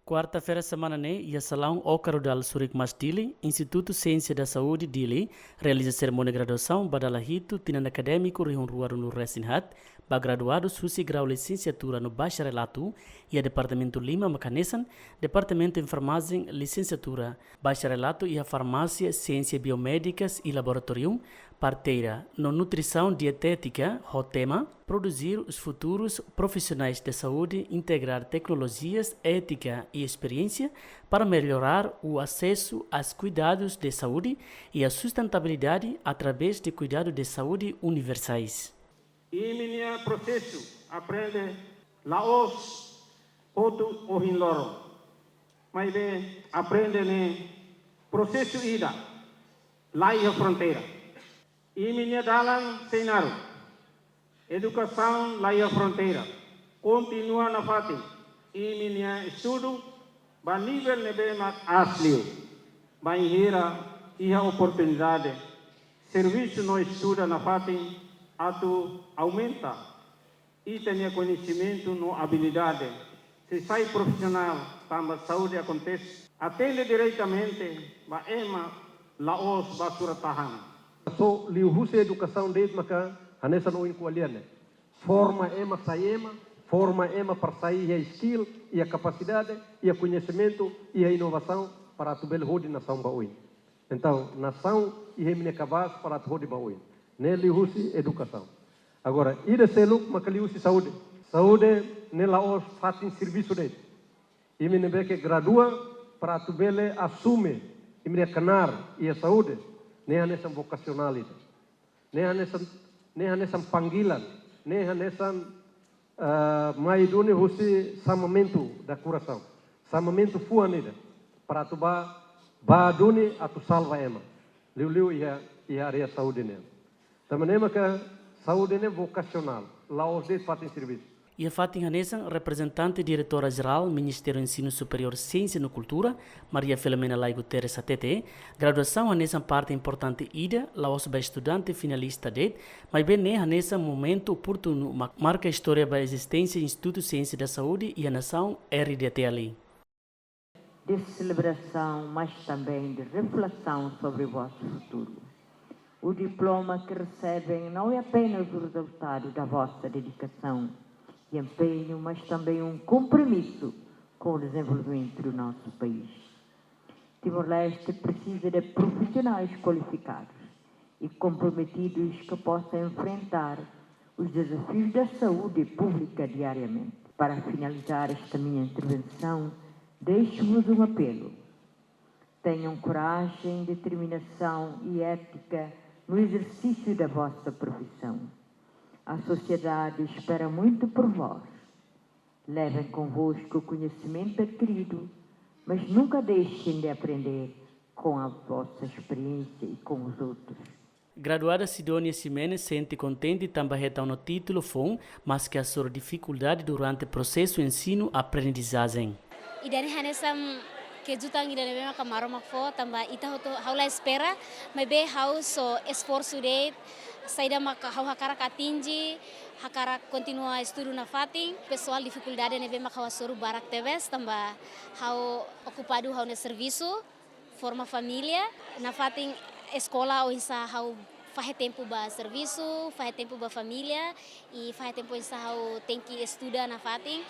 Quarta-feira semana e a salão Ocarudal Surik Mas Díli, Institutu Ciência da Saúde Díli, realiza Serimónia Graduasaun dala Tinan akadémiku rihun ruaru no Resinhat, graduados susi grau licenciatura no bacharelato e a Departamento Lima Macanesan, Departamento Enfermagem Licenciatura, Bacharelato e a Farmácia, Ciência Biomédicas e Laboratorium, parteira no Nutrição Dietética, o tema, produzir os futuros profissionais de saúde, integrar tecnologias, ética e experiência para melhorar o acesso aos cuidados de saúde e a sustentabilidade através de cuidados de saúde universais. E minha processo aprende Laos outro ohinloro, mas aprende ne processo ida lá e a fronteira. E minha dala senaru, educação lá e a fronteira, continua na fati. E minha estudo ba nível nebe mat asli, ba hira e a oportunidade, serviço no estuda na fati, atu aumenta e tenha conhecimento no habilidade. Se sai profissional, para a saúde acontece, atende diretamente ba ema laos basura tahan. So liuhuse educação desde maka hanesa no inkualiane. Forma ema saema, forma ema para sair a skill e a capacidade e a conhecimento e a inovação para tu bel hodi nação baui. Então, nação e remine cabaz para tu hodi baui. Nele liuhuse educação. Agora, ida seluk maka liuhuse saúde. Saúde nela os fatin serviço dele. E mine beke gradua para tu bele assume e mine canar e a saúde. Nem hanesan vocacionalidade, nem hanesan panggilan, nem hanesan maidune husi samamento da curação, samamento fuanida para tu ba duni atu salva ema, liu ia área saúde nele. Também que saúde é vocacional, lá os de fatem serviço. E a Fatin Hanesan, representante diretora-geral Ministério do Ensino Superior, Ciência e Cultura, Maria Filomena Laigo Teres ATT, graduação Hanesan parte importante ida, lá os estudante finalista de, mas bem nem Hanesan momento oportuno, marca a história da existência do Instituto Ciência da Saúde e a nação RDT ali. De celebração, mas também de reflexão sobre o vosso futuro. O diploma que recebem não é apenas o resultado da vossa dedicação e empenho, mas também um compromisso com o desenvolvimento do nosso país. Timor-Leste precisa de profissionais qualificados e comprometidos que possam enfrentar os desafios da saúde pública diariamente. Para finalizar esta minha intervenção, deixo-vos um apelo. Tenham coragem, determinação e ética no exercício da vossa profissão. A sociedade espera muito por vós. Levem convosco o conhecimento adquirido, mas nunca deixem de aprender com a vossa experiência e com os outros. Graduada Sidônia Ximenes sente contente também retar no título FON, mas que a sua dificuldade durante o processo ensino-aprendizagem. E daí kejutan ida nebe maka maro makfo tamba ita hoto haula espera mebe hau so esforço de saída maka hau hakara katinji hakara continua estudo na fatin pessoal dificuldade nebe maka wasuru barak tebes tamba hau ocupado hau ne serviço forma família na fatin escola ou isa hau faz tempo ba serviço faz tempo ba família e faz tempo isa hau tem que estudar na fatin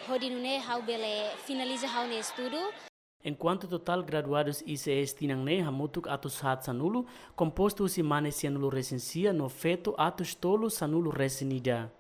hodinune hau bele finaliza hau ne estudo. Enquanto total graduados ICS Tinan hamutuk atus hat sanulo, composto si mane sianulo recensia no feto atus tolo sanulo resinida.